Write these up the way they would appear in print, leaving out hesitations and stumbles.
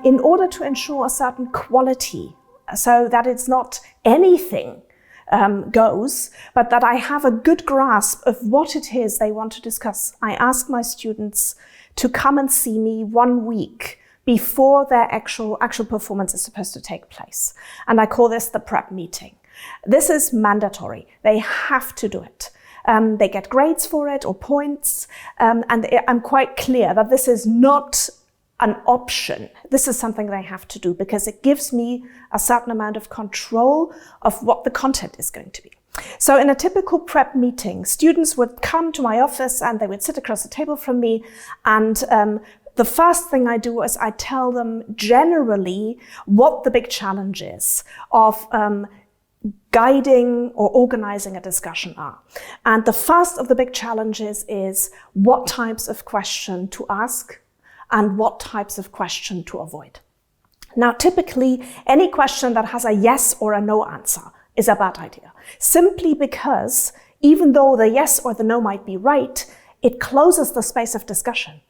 in order to ensure a certain quality, so that it's not anything goes, but that I have a good grasp of what it is they want to discuss, I ask my students to come and see me 1 week before their actual performance is supposed to take place. And I call this the prep meeting. This is mandatory. They have to do it. They get grades for it or points. And I'm quite clear that this is not an option. This is something they have to do because it gives me a certain amount of control of what the content is going to be. So in a typical prep meeting, students would come to my office and they would sit across the table from me, and the first thing I do is I tell them generally what the big challenge is of guiding or organizing a discussion are. And the first of the big challenges is what types of question to ask and what types of question to avoid. Now, typically, any question that has a yes or a no answer is a bad idea, simply because even though the yes or the no might be right, it closes the space of discussion.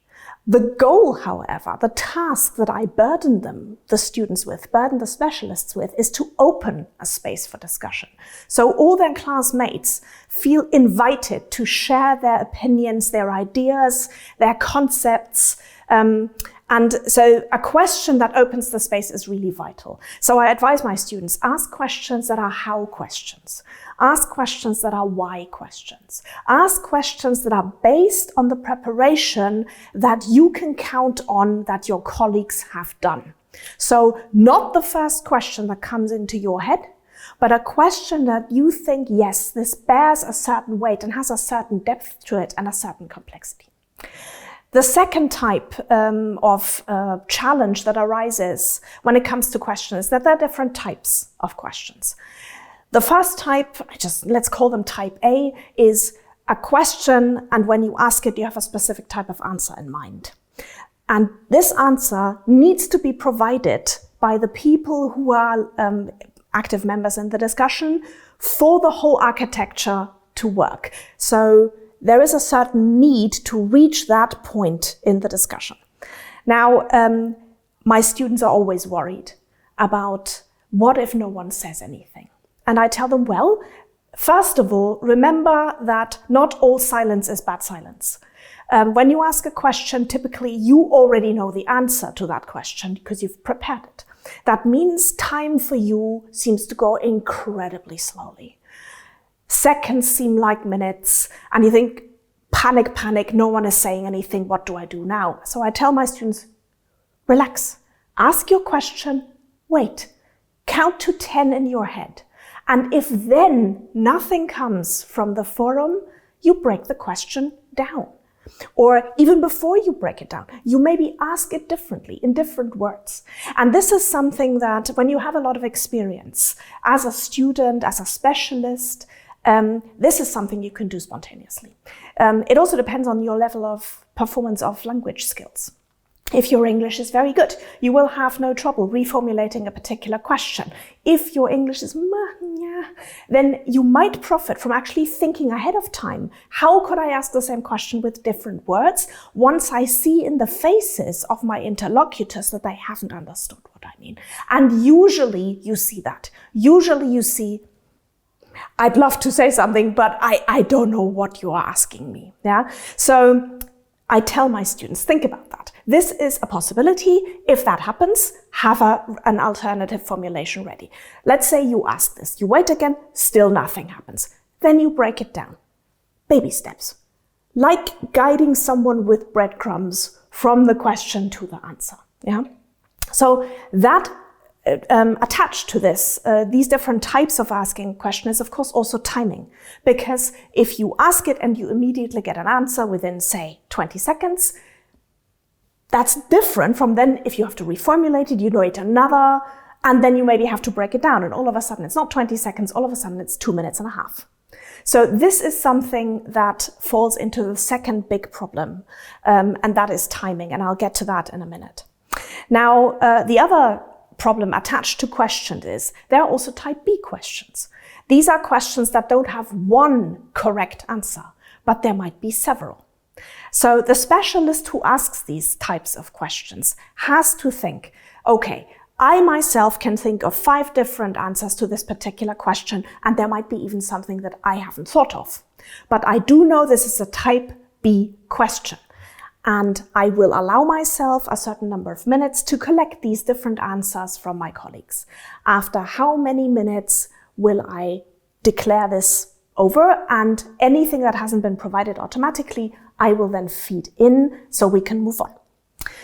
The goal, however, the task that I burden the students with, burden the specialists with, is to open a space for discussion. So all their classmates feel invited to share their opinions, their ideas, their concepts. And so a question that opens the space is really vital. So I advise my students, ask questions that are how questions. Ask questions that are why questions. Ask questions that are based on the preparation that you can count on that your colleagues have done. So not the first question that comes into your head, but a question that you think, yes, this bears a certain weight and has a certain depth to it and a certain complexity. The second type of challenge that arises when it comes to questions is that there are different types of questions. The first type, let's call them type A, is a question, and when you ask it, you have a specific type of answer in mind. And this answer needs to be provided by the people who are active members in the discussion for the whole architecture to work. So there is a certain need to reach that point in the discussion. Now, my students are always worried about what if no one says anything? And I tell them, well, first of all, remember that not all silence is bad silence. When you ask a question, typically you already know the answer to that question because you've prepared it. That means time for you seems to go incredibly slowly. Seconds seem like minutes, and you think, panic, no one is saying anything, what do I do now? So I tell my students, relax, ask your question, wait, count to 10 in your head. And if then nothing comes from the forum, you break the question down. Or even before you break it down, you maybe ask it differently, in different words. And this is something that when you have a lot of experience as a student, as a specialist, this is something you can do spontaneously. It also depends on your level of performance of language skills. If your English is very good, you will have no trouble reformulating a particular question. If your English is then you might profit from actually thinking ahead of time. How could I ask the same question with different words once I see in the faces of my interlocutors that they haven't understood what I mean? And usually you see that. Usually you see, I'd love to say something, but I don't know what you are asking me. Yeah. So I tell my students, think about that. This is a possibility. If that happens, have an alternative formulation ready. Let's say you ask this, you wait again, still nothing happens. Then you break it down. Baby steps. Like guiding someone with breadcrumbs from the question to the answer. Yeah. So that attached to this, these different types of asking a question is of course also timing. Because if you ask it and you immediately get an answer within, say, 20 seconds, that's different from then if you have to reformulate it, you wait another, and then you maybe have to break it down. And all of a sudden it's not 20 seconds, all of a sudden it's 2 minutes and a half. So this is something that falls into the second big problem, and that is timing. And I'll get to that in a minute. Now, the other problem attached to questions is there are also type B questions. These are questions that don't have one correct answer, but there might be several. So the specialist who asks these types of questions has to think, okay, I myself can think of 5 different answers to this particular question, and there might be even something that I haven't thought of. But I do know this is a type B question. And I will allow myself a certain number of minutes to collect these different answers from my colleagues. After how many minutes will I declare this over, and anything that hasn't been provided automatically, I will then feed in so we can move on.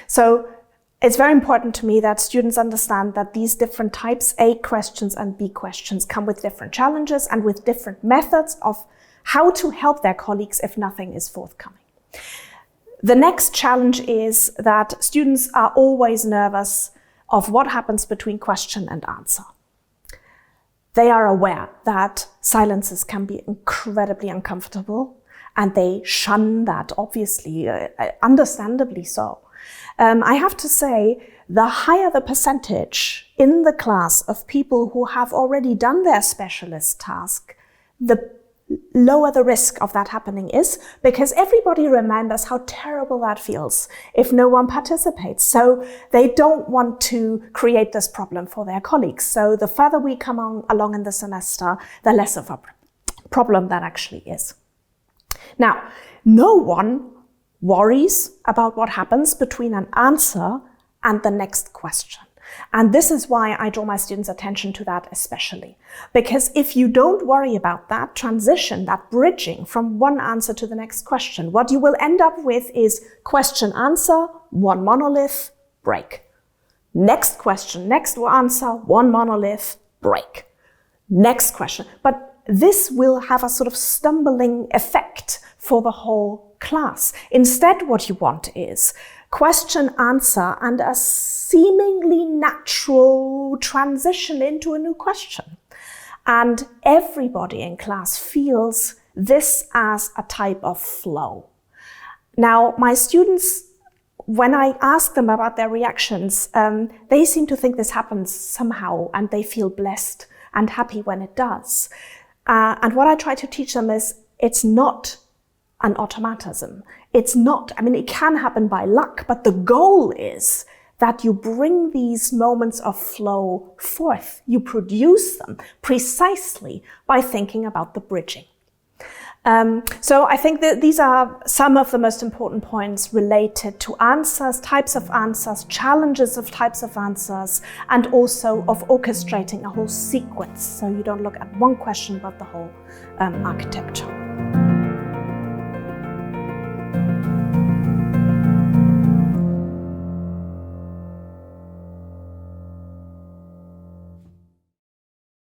So it's very important to me that students understand that these different types, A questions and B questions, come with different challenges and with different methods of how to help their colleagues if nothing is forthcoming. The next challenge is that students are always nervous of what happens between question and answer. They are aware that silences can be incredibly uncomfortable, and they shun that, obviously, understandably so. I have to say, the higher the percentage in the class of people who have already done their specialist task, the lower the risk of that happening is, because everybody remembers how terrible that feels if no one participates. So they don't want to create this problem for their colleagues. So the further we come along in the semester, the less of a problem that actually is. Now, no one worries about what happens between an answer and the next question. And this is why I draw my students' attention to that especially. Because if you don't worry about that transition, that bridging from one answer to the next question, what you will end up with is question, answer, one monolith, break. Next question, next answer, one monolith, break. Next question. But this will have a sort of stumbling effect for the whole class. Instead, what you want is question, answer, and a seemingly natural transition into a new question. And everybody in class feels this as a type of flow. Now, my students, when I ask them about their reactions, they seem to think this happens somehow, and they feel blessed and happy when it does. And what I try to teach them is it's not an automatism. It's not, it can happen by luck, but the goal is that you bring these moments of flow forth. You produce them precisely by thinking about the bridging. So I think that these are some of the most important points related to answers, types of answers, challenges of types of answers, and also of orchestrating a whole sequence. So you don't look at one question, but the whole architecture.